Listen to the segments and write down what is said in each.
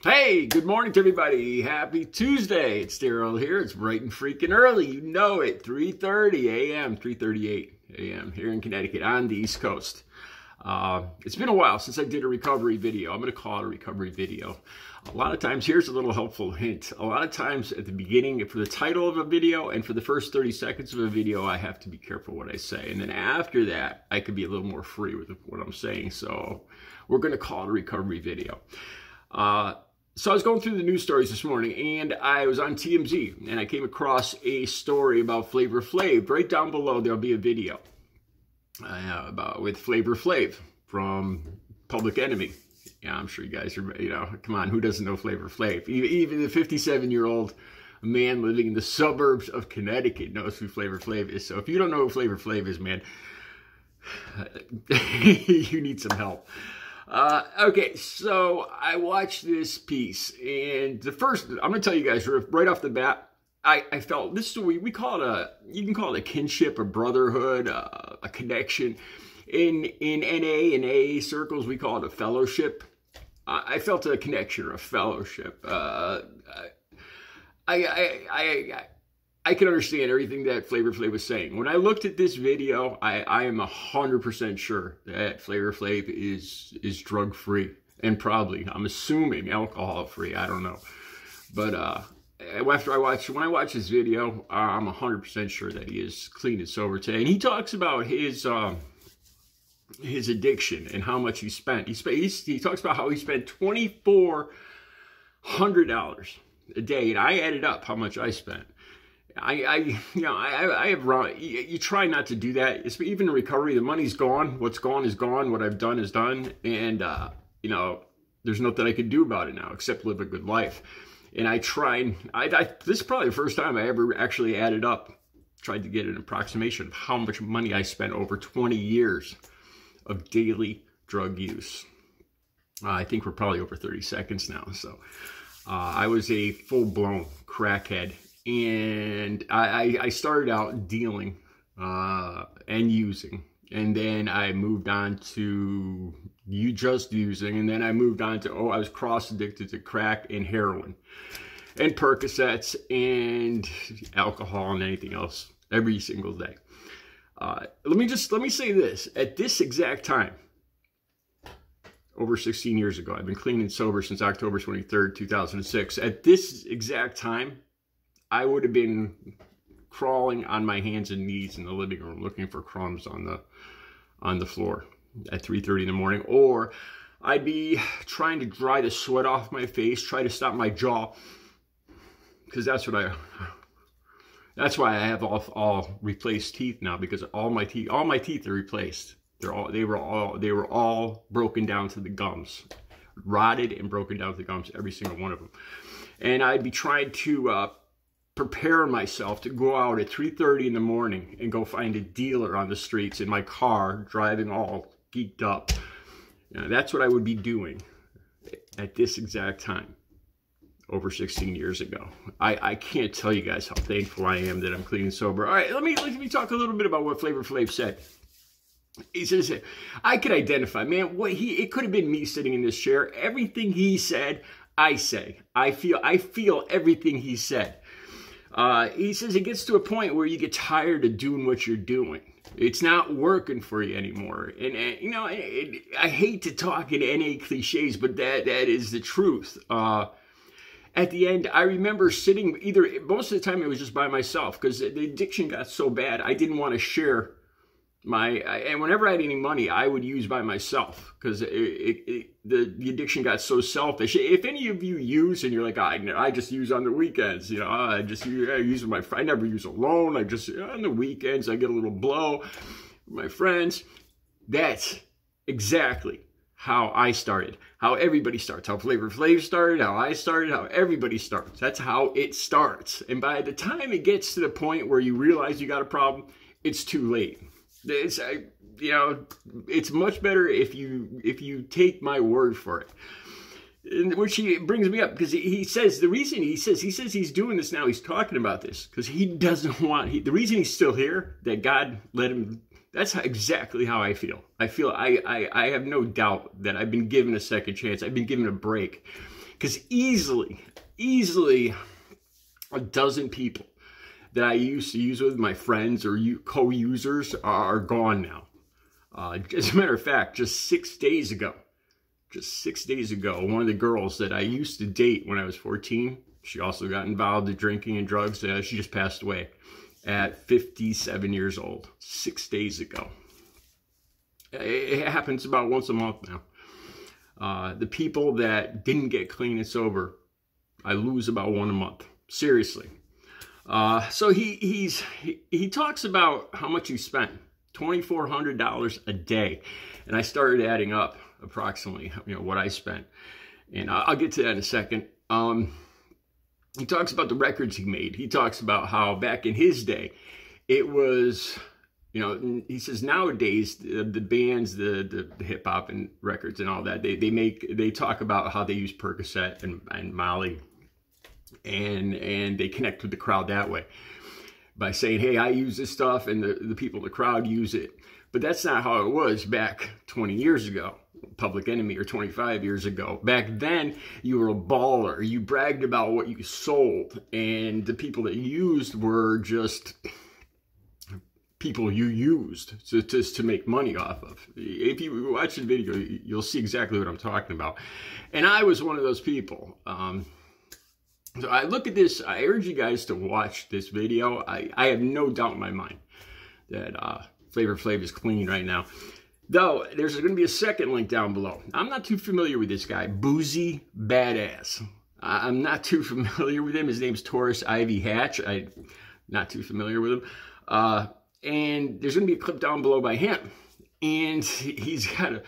Hey, good morning to everybody. Happy Tuesday. It's Daryl here. It's bright and freaking early. You know it. 3:30 a.m., 3:38 a.m. here in Connecticut on the East Coast. It's been a while since I did a recovery video. I'm going to call it a recovery video. A lot of times, here's a little helpful hint. A lot of times at the beginning, for the title of a video and for the first 30 seconds of a video, I have to be careful what I say. And then after that, I could be a little more free with what I'm saying. So we're going to call it a recovery video. So I was going through the news stories this morning, and I was on TMZ, and I came across a story about Flavor Flav. Right down below, there'll be a video with Flavor Flav from Public Enemy. Yeah, I'm sure you guys are, come on, who doesn't know Flavor Flav? Even the 57-year-old man living in the suburbs of Connecticut knows who Flavor Flav is. So if you don't know who Flavor Flav is, man, you need some help. Okay, so I watched this piece, and I'm going to tell you guys right off the bat, I felt this is we call it you can call it a kinship, a brotherhood, a connection. In NA and AA circles, we call it a fellowship. I felt a connection or a fellowship. I can understand everything that Flavor Flav was saying. When I looked at this video, I am 100% sure that Flavor Flav is drug-free and probably, I'm assuming, alcohol-free. I don't know. But when I watch this video, I'm 100% sure that he is clean and sober today. And he talks about his addiction and how much he spent. He talks about how he spent $2,400 a day, and I added up how much I spent. I have, you try not to do that. It's even in recovery, the money's gone. What's gone is gone. What I've done is done. And, there's nothing I can do about it now except live a good life. And this is probably the first time I ever actually added up, tried to get an approximation of how much money I spent over 20 years of daily drug use. I think we're probably over 30 seconds now. So I was a full-blown crackhead. And I started out dealing and using, and then I moved on to just using, and then I moved on to, I was cross-addicted to crack and heroin and Percocets and alcohol and anything else every single day. Let me say this. At this exact time, over 16 years ago, I've been clean and sober since October 23rd, 2006. At this exact time, I would have been crawling on my hands and knees in the living room looking for crumbs on the floor at 3:30 in the morning, or I'd be trying to dry the sweat off my face, try to stop my jaw, because that's why I have all replaced teeth now, because all my teeth are replaced. They were all broken down to the gums, rotted and broken down to the gums, every single one of them. And I'd be trying to prepare myself to go out at 3:30 in the morning and go find a dealer on the streets in my car, driving all geeked up. That's what I would be doing at this exact time, over 16 years ago. I can't tell you guys how thankful I am that I'm clean and sober. All right, let me talk a little bit about what Flavor Flav said. He says, I could identify, man, it could have been me sitting in this chair. Everything he said, I say. I feel everything he said. He says it gets to a point where you get tired of doing what you're doing. It's not working for you anymore. And I hate to talk in NA cliches, but that is the truth. At the end, I remember sitting most of the time it was just by myself, because the addiction got so bad, I didn't want to share and whenever I had any money, I would use by myself, because the addiction got so selfish. If any of you use and you're like, I just use on the weekends, I use with my friends. I never use alone. I just on the weekends I get a little blow with my friends. That's exactly how I started, how everybody starts, how Flavor Flav started, how I started, how everybody starts. That's how it starts. And by the time it gets to the point where you realize you got a problem, it's too late. It's much better if you take my word for it. And which he brings me up, because he says the reason he says he's doing this now, he's talking about this because he doesn't want, the reason he's still here, that God let him, that's exactly how I feel. I have no doubt that I've been given a second chance. I've been given a break. Because easily a dozen people that I used to use with my friends or co-users are gone now. As a matter of fact, just 6 days ago, one of the girls that I used to date when I was 14, she also got involved in drinking and drugs. She just passed away at 57 years old, 6 days ago. It happens about once a month now. The people that didn't get clean and sober, I lose about one a month. Seriously. So he talks about how much he spent, $2,400 a day, and I started adding up approximately, what I spent, and I'll get to that in a second. He talks about the records he made. He talks about how back in his day, it was, he says nowadays the bands, the hip hop and records and all that, they talk about how they use Percocet and Molly, and they connect with the crowd that way by saying, hey, I use this stuff, and the people in the crowd use it. But that's not how it was back 20 years ago, Public Enemy, or 25 years ago. Back then, you were a baller. You bragged about what you sold, and the people that used were just people you used to make money off of. If you watch the video, you'll see exactly what I'm talking about. And I was one of those people. So I look at this, I urge you guys to watch this video. I have no doubt in my mind that Flavor Flav is clean right now. Though, there's going to be a second link down below. I'm not too familiar with this guy, Boosie Badazz. I'm not too familiar with him. His name's Taurus Ivy Hatch. I'm not too familiar with him. And there's going to be a clip down below by him. And he's got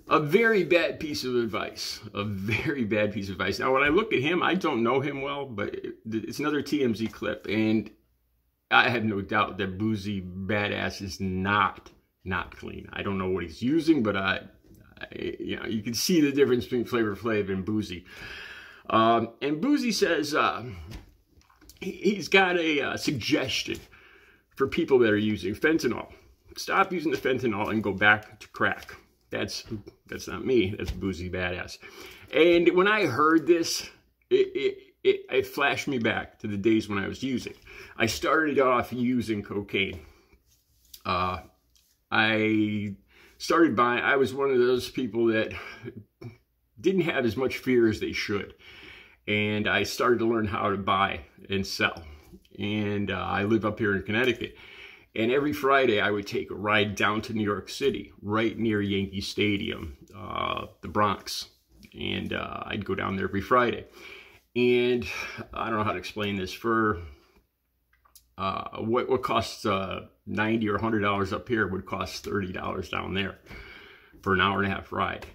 a very bad piece of advice. A very bad piece of advice. Now, when I look at him, I don't know him well, but it's another TMZ clip. And I have no doubt that Boosie Badazz is not clean. I don't know what he's using, but you can see the difference between Flavor Flav and Boosie. And Boosie says he's got a suggestion for people that are using fentanyl. Stop using the fentanyl and go back to crack. That's not me. That's Boosie Badazz. And when I heard this, it flashed me back to the days when I was using. I started off using cocaine. I started buying. I was one of those people that didn't have as much fear as they should. And I started to learn how to buy and sell. And I live up here in Connecticut. And every Friday I would take a ride down to New York City, right near Yankee Stadium, the Bronx. And I'd go down there every Friday. And I don't know how to explain this. For what costs $90 or $100 up here would cost $30 down there for an hour and a half ride.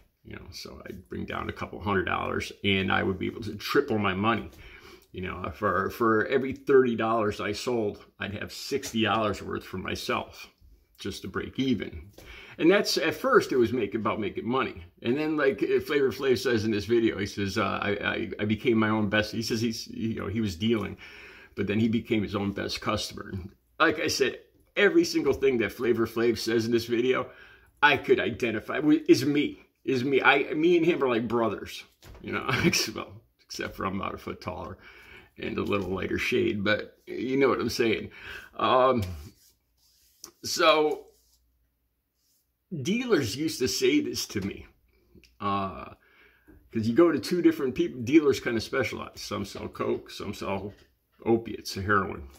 So I'd bring down a couple $100, and I would be able to triple my money. For every $30 I sold, I'd have $60 worth for myself, just to break even. And that's, at first, it was about making money. And then, like Flavor Flav says in this video, he says, I became my own best. He says he was dealing, but then he became his own best customer. Like I said, every single thing that Flavor Flav says in this video, I could identify is me. Me and him are like brothers, except for I'm about a foot taller and a little lighter shade, but you know what I'm saying. So dealers used to say this to me, because you go to two different people. Dealers kind of specialize. Some sell coke, some sell opiates, heroin.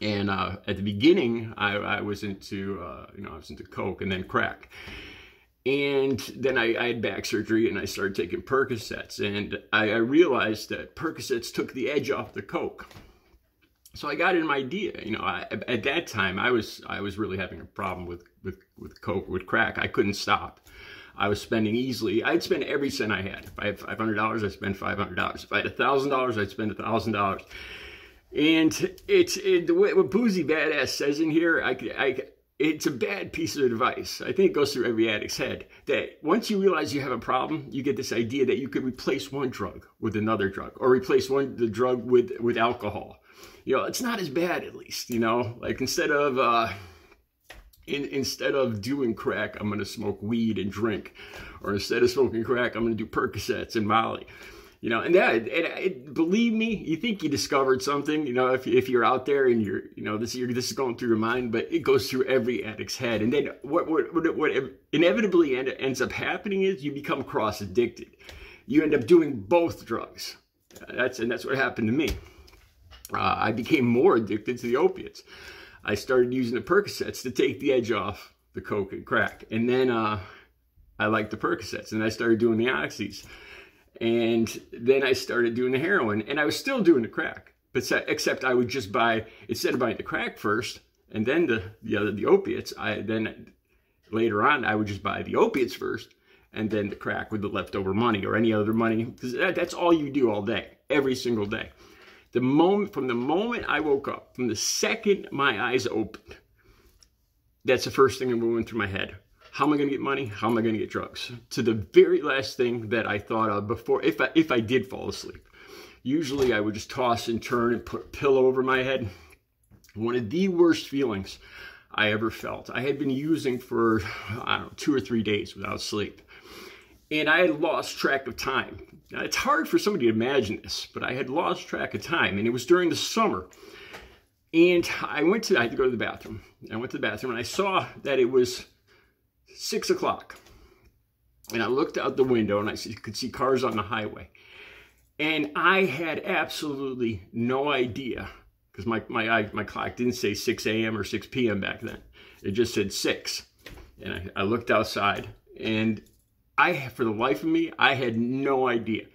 And at the beginning, I was into coke and then crack. And then I had back surgery, and I started taking Percocets, and I realized that Percocets took the edge off the coke. So I got an idea. At that time, I was really having a problem with coke, with crack. I couldn't stop. I was spending easily. I'd spend every cent I had. If I had $500, I'd spend $500. If I had $1,000, I'd spend $1,000. And what Boosie Badazz says in here, it's a bad piece of advice. I think it goes through every addict's head, that once you realize you have a problem, you get this idea that you could replace one drug with another drug, or replace the drug with alcohol. It's not as bad, at least. Like instead of doing crack, I'm going to smoke weed and drink, or instead of smoking crack, I'm going to do Percocets and Molly. You know, and believe me, you think you discovered something, you know, if you're out there and you're, you know, this is going through your mind, but it goes through every addict's head. And then what inevitably ends up happening is you become cross-addicted. You end up doing both drugs. That's what happened to me. I became more addicted to the opiates. I started using the Percocets to take the edge off the coke and crack. And then I liked the Percocets, and I started doing the oxys. And then I started doing the heroin, and I was still doing the crack, but except I would just buy, instead of buying the crack first and then the opiates, then later on I would just buy the opiates first and then the crack with the leftover money or any other money, because that's all you do all day, every single day. From the moment I woke up, from the second my eyes opened, that's the first thing that went through my head. How am I going to get money? How am I going to get drugs? To the very last thing that I thought of before, if I did fall asleep. Usually I would just toss and turn and put a pillow over my head. One of the worst feelings I ever felt. I had been using for, I don't know, 2 or 3 days without sleep. And I had lost track of time. Now, it's hard for somebody to imagine this, but I had lost track of time. And it was during the summer. And I had to go to the bathroom. I went to the bathroom and I saw that it was 6 o'clock, and I looked out the window and I could see cars on the highway, and I had absolutely no idea, because my clock didn't say 6 a.m. or 6 p.m. back then. It just said 6, and I looked outside, and for the life of me, I had no idea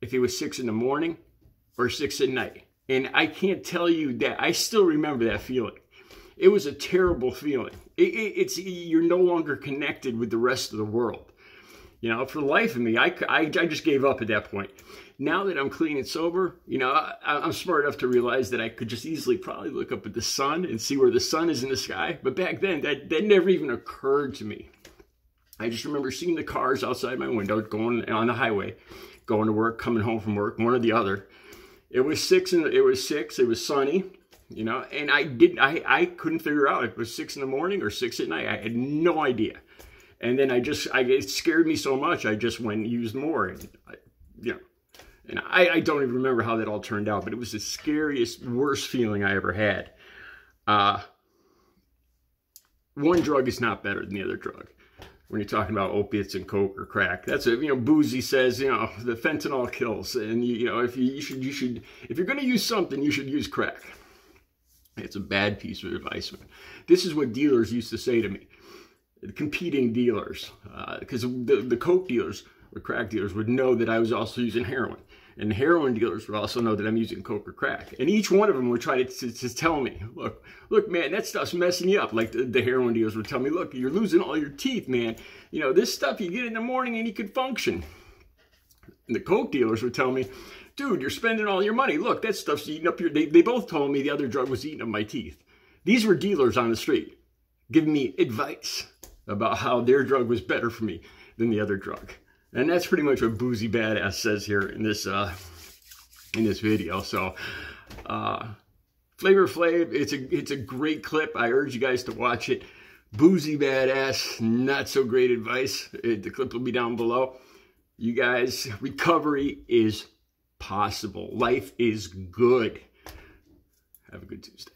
if it was 6 in the morning or 6 at night. And I can't tell you that I still remember that feeling. It was a terrible feeling. You're no longer connected with the rest of the world. You know, for the life of me, I just gave up at that point. Now that I'm clean and sober, you know, I'm smart enough to realize that I could just easily probably look up at the sun and see where the sun is in the sky. But back then, that never even occurred to me. I just remember seeing the cars outside my window going on the highway, going to work, coming home from work, one or the other. It was 6, it was sunny. You know, and I couldn't figure out if it was 6 in the morning or 6 at night. I had no idea. And then it scared me so much, I just went and used more. And I don't even remember how that all turned out, but it was the scariest, worst feeling I ever had. One drug is not better than the other drug. When you're talking about opiates and coke or crack, that's it. You know, Boosie says, you know, the fentanyl kills, and you know, if you're going to use something, you should use crack. It's a bad piece of advice. This is what dealers used to say to me, competing dealers, because the coke dealers or crack dealers would know that I was also using heroin, and the heroin dealers would also know that I'm using coke or crack. And each one of them would try to tell me, look, man, that stuff's messing you up. Like the heroin dealers would tell me, look, you're losing all your teeth, man. You know, this stuff you get in the morning and you can function. And the coke dealers would tell me, dude, you're spending all your money. Look, that stuff's eating up your... They both told me the other drug was eating up my teeth. These were dealers on the street giving me advice about how their drug was better for me than the other drug. And that's pretty much what Boosie Badazz says here in this video. So, Flavor Flav, it's a great clip. I urge you guys to watch it. Boosie Badazz, not so great advice. The clip will be down below. You guys, recovery is possible. Life is good. Have a good Tuesday.